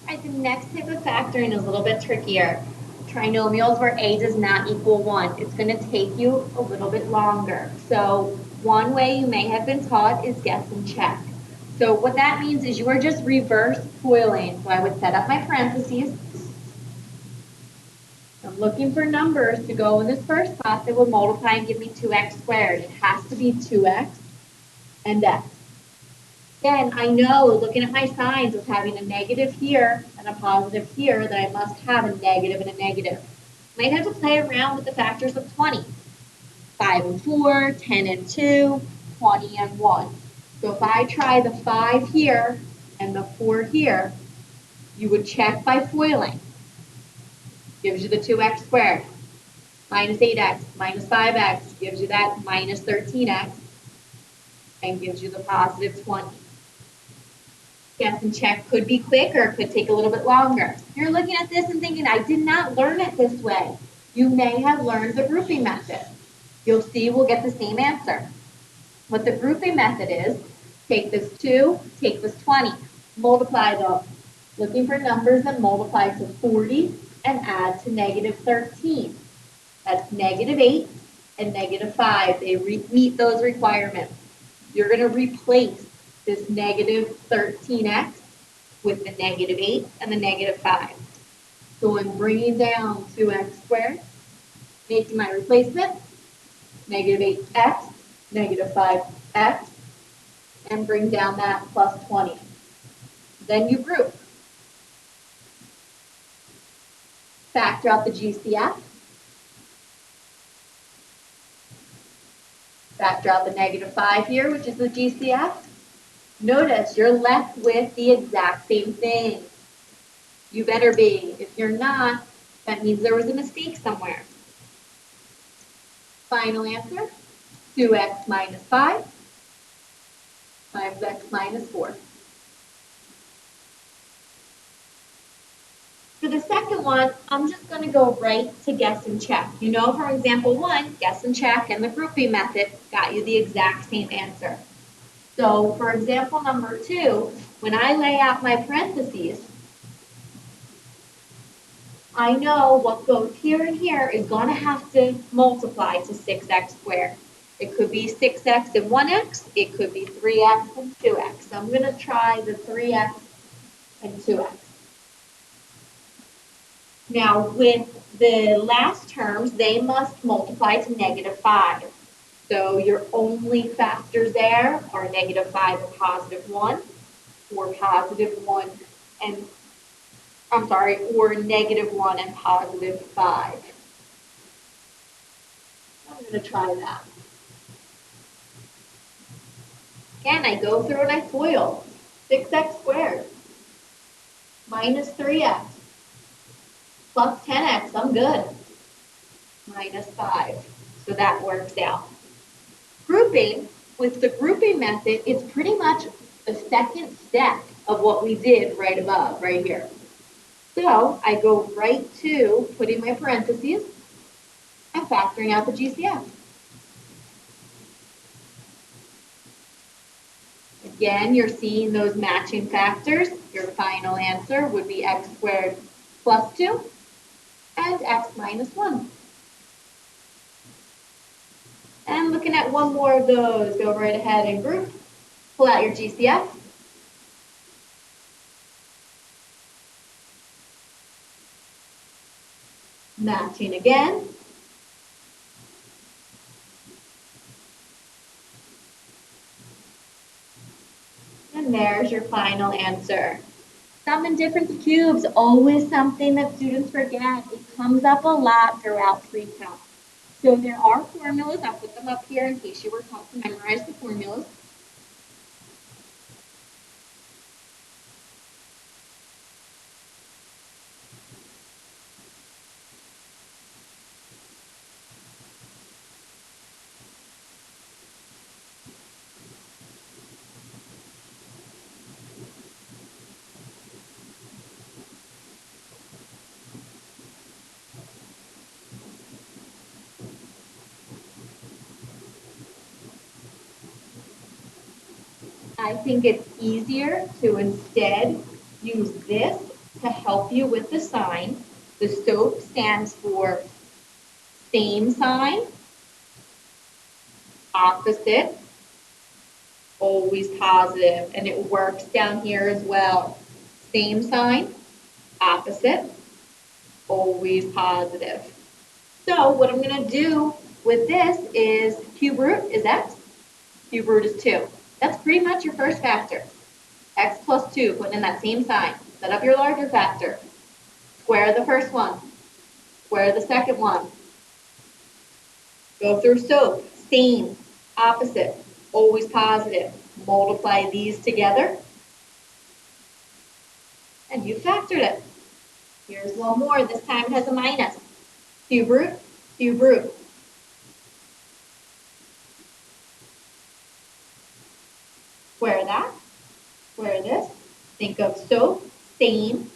All right, the next type of factoring is a little bit trickier. Trinomials where a does not equal 1. It's going to take you a little bit longer. So one way you may have been taught is guess and check. So what that means is you are just reverse FOILing. So I would set up my parentheses. I'm looking for numbers to go in this first pot that will multiply and give me 2x squared. It has to be 2x and x. Again, I know, looking at my signs with having a negative here and a positive here, that I must have a negative and a negative. Might have to play around with the factors of 20. 5 and 4, 10 and 2, 20 and 1. So if I try the 5 here and the 4 here, you would check by FOILing. Gives you the 2x squared. Minus 8x minus 5x gives you that minus 13x and gives you the positive 20. Guess and check could be quick or it could take a little bit longer. You're looking at this and thinking, I did not learn it this way. You may have learned the grouping method. You'll see we'll get the same answer. What the grouping method is, take this 2, take this 20, multiply them. Looking for numbers that multiply to 40 and add to negative 13. That's negative 8 and negative 5. They meet those requirements. You're going to replace this negative 13x with the negative 8 and the negative 5. So I'm bringing down 2x squared, making my replacement, negative 8x, negative 5x, and bring down that plus 20. Then you group. Factor out the GCF. Factor out the negative 5 here, which is the GCF. Notice you're left with the exact same thing. You better be. If you're not, that means there was a mistake somewhere. Final answer, 2x minus 5 times x minus 4. For the second one, I'm just going to go right to guess and check. You know, for example 1, guess and check and the grouping method got you the exact same answer. So for example number 2, when I lay out my parentheses, I know what goes here and here is going to have to multiply to 6x squared. It could be 6x and 1x. It could be 3x and 2x. So I'm going to try the 3x and 2x. Now, with the last terms, they must multiply to negative 5. So your only factors there are negative 5 and positive 1, or positive 1 and or negative 1 and positive 5. I'm going to try that. Again, I go through and I FOIL. 6x squared minus 3x plus 10x, I'm good, minus 5. So that works out. Grouping, with the grouping method, it's pretty much the second step of what we did right above, right here. So I go right to putting my parentheses and factoring out the GCF. Again, you're seeing those matching factors. Your final answer would be x squared plus 2 and x minus 1. And looking at one more of those, go right ahead and group. Pull out your GCF. Matching again. And there's your final answer. Sum and difference of cubes, always something that students forget. It comes up a lot throughout pre-calc. So there are formulas. I'll put them up here in case you were taught to memorize the formulas. I think it's easier to instead use this to help you with the sign. The SOAP stands for same sign, opposite, always positive, and it works down here as well. Same sign, opposite, always positive. So what I'm going to do with this is cube root is x, cube root is 2. That's pretty much your first factor. X plus 2, putting in that same sign. Set up your larger factor. Square the first one. Square the second one. Go through SOAP. Same, opposite, always positive. Multiply these together. And you factored it. Here's one more. This time it has a minus. Cube root, cube root. Square that. Square this. Think of SOAP, same,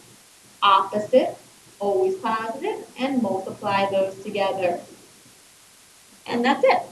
opposite, always positive, and multiply those together. And that's it.